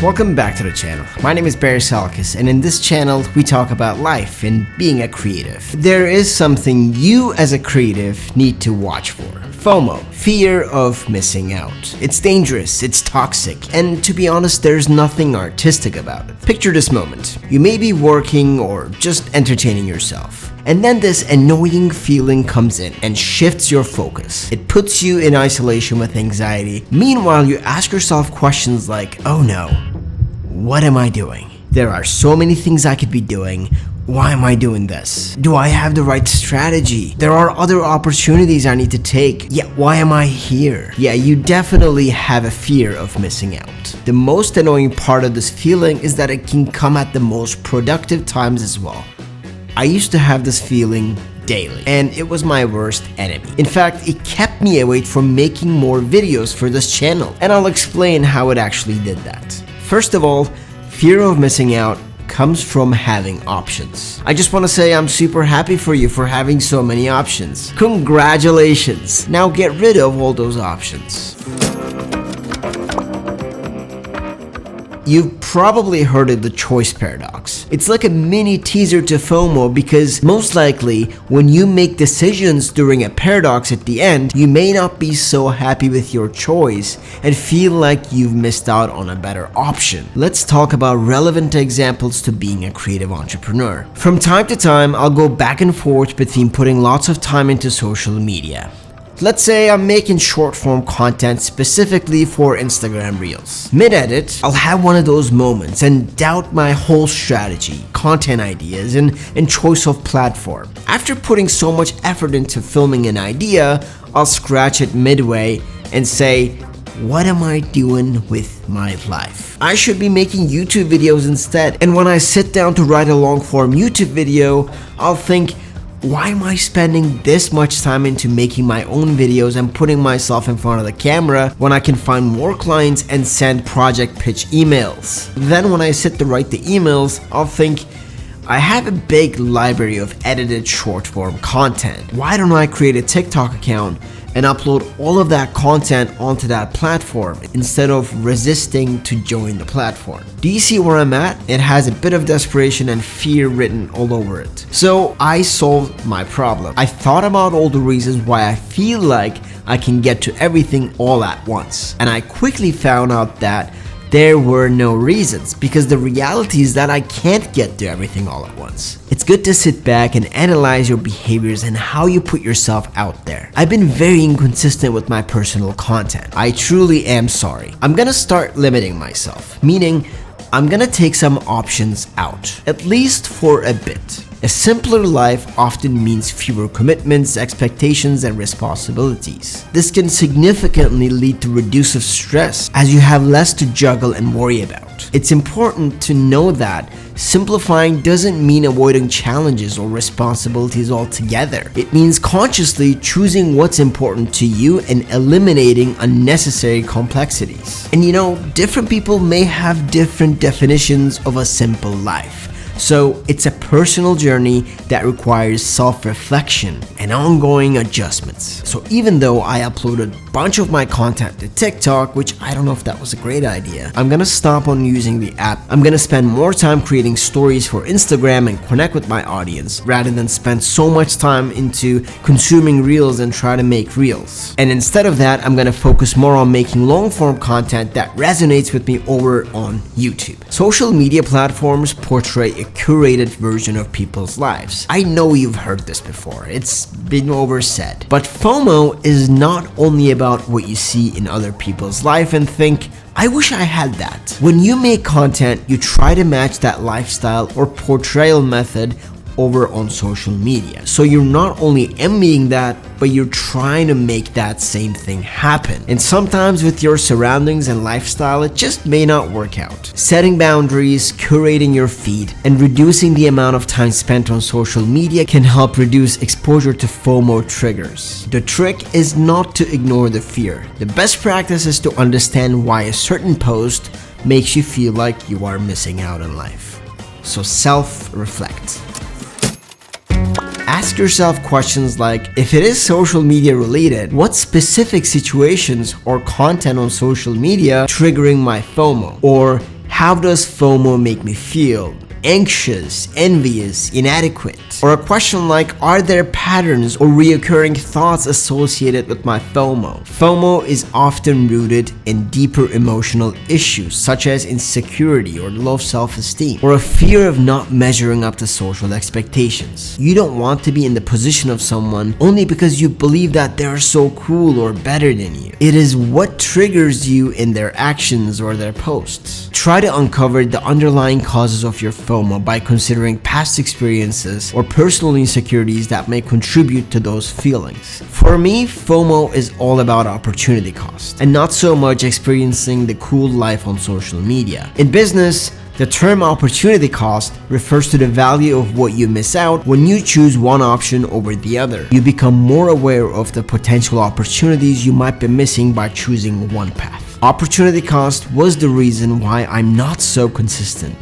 Welcome back to the channel. My name is Barry Salkis, and in this channel we talk about life and being a creative. There is something you as a creative need to watch for. FOMO, fear of missing out. It's dangerous, it's toxic, and to be honest, there's nothing artistic about it. Picture this moment. You may be working or just entertaining yourself. And then this annoying feeling comes in and shifts your focus. It puts you in isolation with anxiety. Meanwhile, you ask yourself questions like, oh no, what am I doing? There are so many things I could be doing. Why am I doing this? Do I have the right strategy? There are other opportunities I need to take. Yet why am I here? Yeah, you definitely have a fear of missing out. The most annoying part of this feeling is that it can come at the most productive times as well. I used to have this feeling daily, and it was my worst enemy. In fact, it kept me awake from making more videos for this channel, and I'll explain how it actually did that. First of all, fear of missing out comes from having options. I just want to say I'm super happy for you for having so many options. Congratulations! Now get rid of all those options. You've probably heard of the choice paradox. It's like a mini teaser to FOMO because most likely when you make decisions during a paradox at the end, you may not be so happy with your choice and feel like you've missed out on a better option. Let's talk about relevant examples to being a creative entrepreneur. From time to time, I'll go back and forth between putting lots of time into social media. Let's say I'm making short form content specifically for Instagram Reels. Mid-edit, I'll have one of those moments and doubt my whole strategy, content ideas, and choice of platform. After putting so much effort into filming an idea, I'll scratch it midway and say, what am I doing with my life? I should be making YouTube videos instead. And when I sit down to write a long form YouTube video, I'll think, why am I spending this much time into making my own videos and putting myself in front of the camera when I can find more clients and send project pitch emails? Then when I sit to write the emails, I'll think, I have a big library of edited short form content. Why don't I create a TikTok account and upload all of that content onto that platform instead of resisting to join the platform? Do you see where I'm at? It has a bit of desperation and fear written all over it. So I solved my problem. I thought about all the reasons why I feel like I can get to everything all at once. And I quickly found out that there were no reasons, because the reality is that I can't get to everything all at once. It's good to sit back and analyze your behaviors and how you put yourself out there. I've been very inconsistent with my personal content. I truly am sorry. I'm gonna start limiting myself, meaning I'm gonna take some options out, at least for a bit. A simpler life often means fewer commitments, expectations, and responsibilities. This can significantly lead to reduced stress as you have less to juggle and worry about. It's important to know that simplifying doesn't mean avoiding challenges or responsibilities altogether. It means consciously choosing what's important to you and eliminating unnecessary complexities. And you know, different people may have different definitions of a simple life. So it's a personal journey that requires self-reflection and ongoing adjustments. So even though I uploaded a bunch of my content to TikTok, which I don't know if that was a great idea, I'm gonna stop on using the app. I'm gonna spend more time creating stories for Instagram and connect with my audience rather than spend so much time into consuming Reels and try to make Reels. And instead of that, I'm gonna focus more on making long form content that resonates with me over on YouTube. Social media platforms portray a curated version of people's lives. I know you've heard this before, it's been oversaid. But FOMO is not only about what you see in other people's life and think, I wish I had that. When you make content, you try to match that lifestyle or portrayal method over on social media. So you're not only envying that, but you're trying to make that same thing happen. And sometimes with your surroundings and lifestyle, it just may not work out. Setting boundaries, curating your feed, and reducing the amount of time spent on social media can help reduce exposure to FOMO triggers. The trick is not to ignore the fear. The best practice is to understand why a certain post makes you feel like you are missing out on life. So self-reflect. Ask yourself questions like, if it is social media related, what specific situations or content on social media triggering my FOMO? Or how does FOMO make me feel? Anxious, envious, inadequate? Or a question like, are there patterns or reoccurring thoughts associated with my FOMO? FOMO is often rooted in deeper emotional issues such as insecurity or low self-esteem, or a fear of not measuring up to social expectations. You don't want to be in the position of someone only because you believe that they're so cool or better than you. It is what triggers you in their actions or their posts. Try to uncover the underlying causes of your FOMO by considering past experiences or personal insecurities that may contribute to those feelings. For me, FOMO is all about opportunity cost and not so much experiencing the cool life on social media. In business, the term opportunity cost refers to the value of what you miss out when you choose one option over the other. You become more aware of the potential opportunities you might be missing by choosing one path. Opportunity cost was the reason why I'm not so consistent.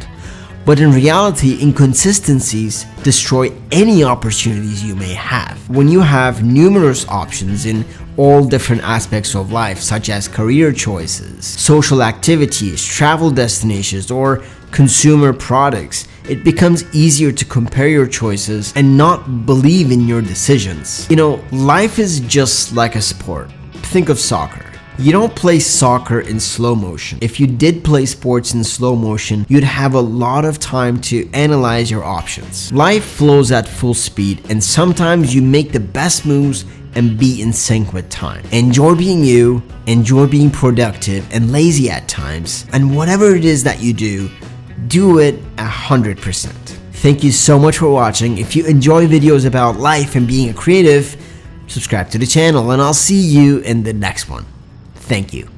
But in reality, inconsistencies destroy any opportunities you may have. When you have numerous options in all different aspects of life, such as career choices, social activities, travel destinations, or consumer products, it becomes easier to compare your choices and not believe in your decisions. Life is just like a sport. Think of soccer. You don't play soccer in slow motion. If you did play sports in slow motion, you'd have a lot of time to analyze your options. Life flows at full speed, and sometimes you make the best moves and be in sync with time. Enjoy being you, enjoy being productive and lazy at times, and whatever it is that you do it 100%. Thank you so much for watching. If you enjoy videos about life and being a creative, subscribe to the channel, and I'll see you in the next one. Thank you.